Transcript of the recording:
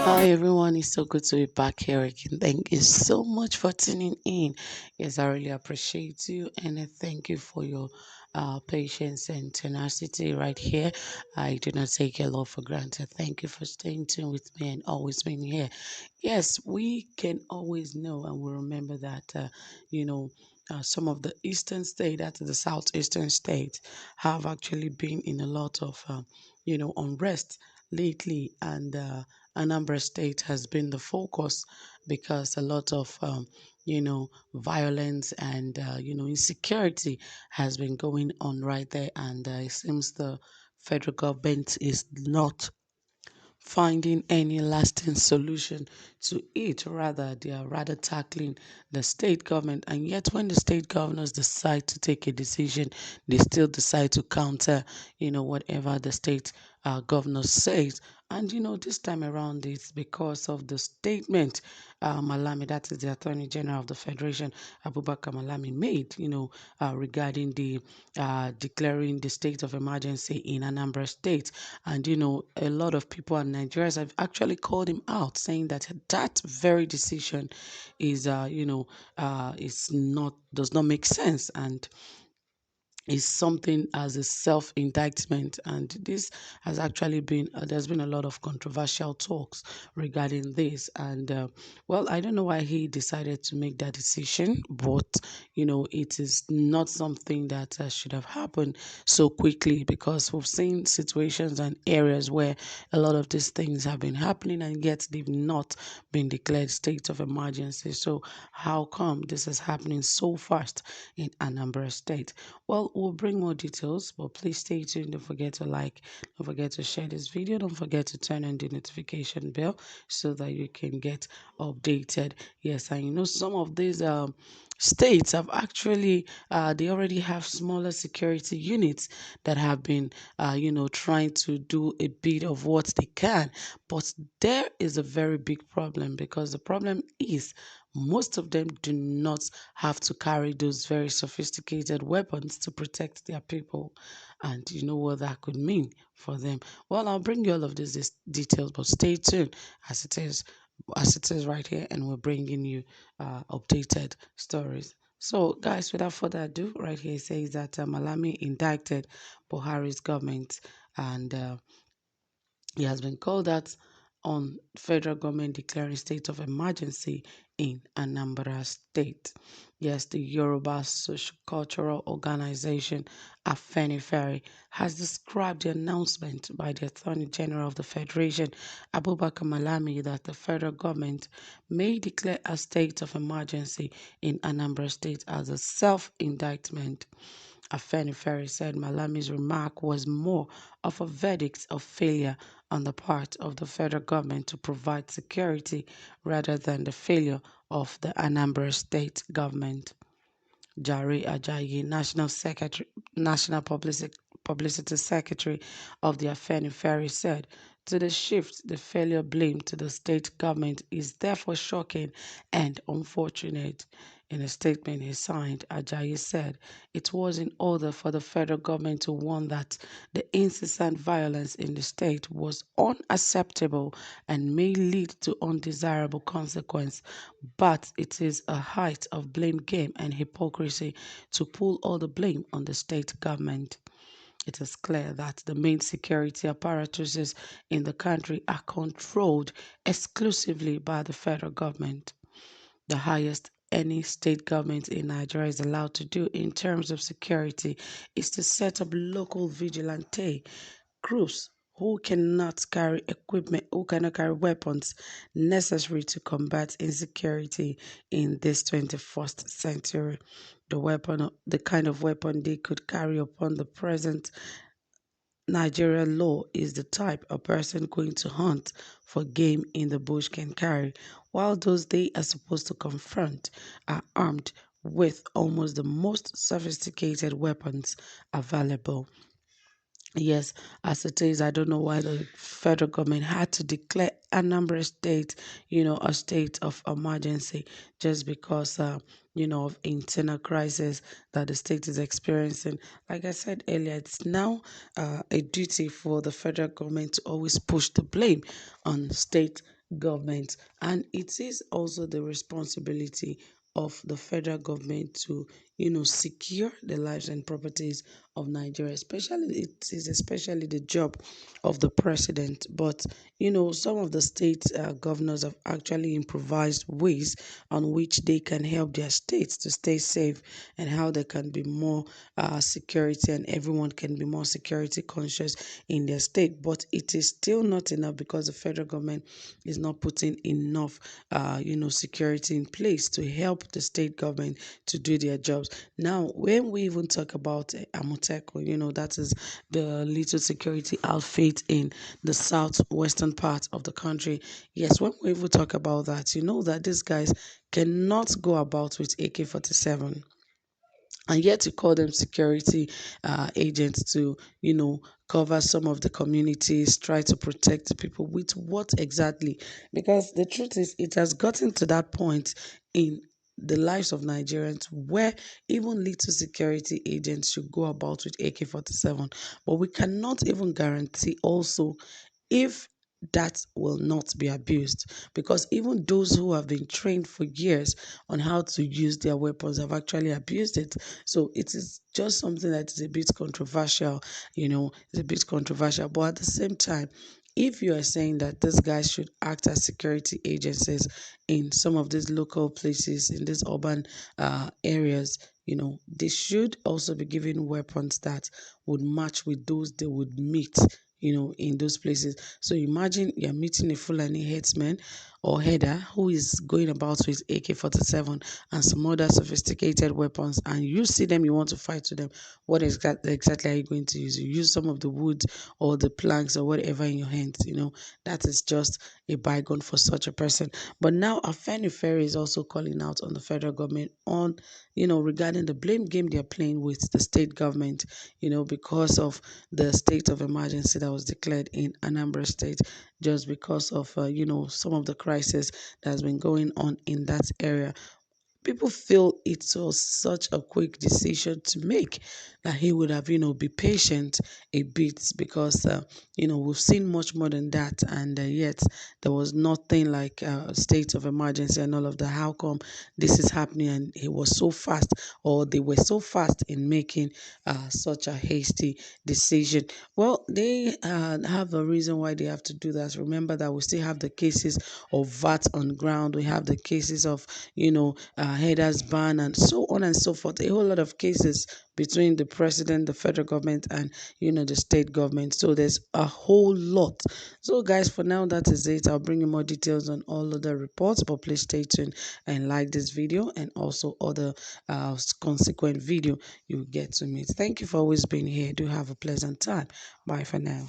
Hi everyone, it's so good to be back here again. Thank you so much for tuning in. Yes, I really appreciate you and I thank you for your patience and tenacity right here. I do not take your love for granted. Thank you for staying tuned with me and always being here. Yes, we can always know and we remember that, you know, some of the eastern state, that is the southeastern state, have actually been in a lot of, unrest lately, and Anambra State has been the focus because a lot of violence and insecurity has been going on right there, and it seems the federal government is not finding any lasting solution to it. Rather, they are rather tackling the state government. And yet, when the state governors decide to take a decision, they still decide to counter, whatever the state governor says. And this time around, it's because of the statement Malami, that is the Attorney General of the Federation, Abubakar Malami, made, regarding the declaring the state of emergency in Anambra State. And a lot of people and Nigerians have actually called him out, saying that that very decision is not does not make sense, and is something as a self-indictment. And this has actually been there's been a lot of controversial talks regarding this. And well, I don't know why he decided to make that decision, but it is not something that should have happened so quickly, because we've seen situations and areas where a lot of these things have been happening and yet they've not been declared state of emergency. So how come this is happening so fast in Anambra State? Well, we'll bring more details, but please stay tuned. Don't forget to like, don't forget to share this video, don't forget to turn on the notification bell so that you can get updated. Yes, and some of these states have actually they already have smaller security units that have been trying to do a bit of what they can. But there is a very big problem, because the problem is most of them do not have to carry those very sophisticated weapons to protect their people. And you know what that could mean for them. Well, I'll bring you all of these details, but stay tuned as it is right here, and we're bringing you updated stories. So, guys, without further ado, right here it says that Malami indicted Buhari's government, and he has been called out on federal government declaring state of emergency in Anambra State. Yes, the Yoruba Social-Cultural Organization Afenifere has described the announcement by the Attorney General of the Federation, Abubakar Malami, that the federal government may declare a state of emergency in Anambra State as a self-indictment. Afenifere said Malami's remark was more of a verdict of failure on the part of the federal government to provide security rather than the failure of the Anambra state government. Jare Ajayi, National Publicity Secretary of the Afenifere, said, "To the shift the failure blame to the state government is therefore shocking and unfortunate." In a statement he signed, Ajayi said it was in order for the federal government to warn that the incessant violence in the state was unacceptable and may lead to undesirable consequences, but it is a height of blame game and hypocrisy to pull all the blame on the state government. It is clear that the main security apparatuses in the country are controlled exclusively by the federal government. The highest any state government in Nigeria is allowed to do in terms of security is to set up local vigilante groups who cannot carry weapons necessary to combat insecurity in this 21st century. The kind of weapon they could carry upon the present Nigerian law is the type a person going to hunt for game in the bush can carry, while those they are supposed to confront are armed with almost the most sophisticated weapons available. Yes, as it is, I don't know why the federal government had to declare Anambra State, a state of emergency, just because, of internal crisis that the state is experiencing. Like I said earlier, it's now a duty for the federal government to always push the blame on state government, and it is also the responsibility of the federal government to, secure the lives and properties of Nigeria. Especially, it is especially the job of the president. But some of the state governors have actually improvised ways on which they can help their states to stay safe, and how there can be more security, and everyone can be more security conscious in their state. But it is still not enough, because the federal government is not putting enough, security in place to help the state government to do their jobs. Now, when we even talk about Amoteco, that is the little security outfit in the southwestern part of the country. Yes, when we even talk about that, you know that these guys cannot go about with AK-47, and yet you call them security agents to, cover some of the communities, try to protect the people. With what exactly? Because the truth is, it has gotten to that point in the lives of Nigerians where even little security agents should go about with AK-47. But we cannot even guarantee also if that will not be abused, because even those who have been trained for years on how to use their weapons have actually abused it. So it is just something that is a bit controversial. It's a bit controversial. But at the same time, if you are saying that these guys should act as security agencies in some of these local places, in these urban areas, they should also be given weapons that would match with those they would meet, in those places. So imagine you're meeting a Fulani headsman or header who is going about with AK-47 and some other sophisticated weapons, and you see them, you want to fight with them. What exactly are you going to use? You use some of the wood or the planks or whatever in your hands. That is just a bygone for such a person. But now Afeni Ferry is also calling out on the federal government on, regarding the blame game they're playing with the state government, because of the state of emergency that was declared in Anambra State, just because of, some of the crisis that has been going on in that area. People feel it was such a quick decision to make, that he would have, be patient a bit, because, we've seen much more than that, and yet there was nothing like a state of emergency and all of that. How come this is happening and he was so fast, or they were so fast in making such a hasty decision? Well, they have a reason why they have to do that. Remember that we still have the cases of VAT on ground, we have the cases of, headers ban, and so on and so forth. A whole lot of cases between the president, the federal government, and the state government. So there's a whole lot. So guys, for now that is it. I'll bring you more details on all of the reports, but please stay tuned and like this video, and also other consequent video you get to meet. Thank you for always being here. Do have a pleasant time. Bye for now.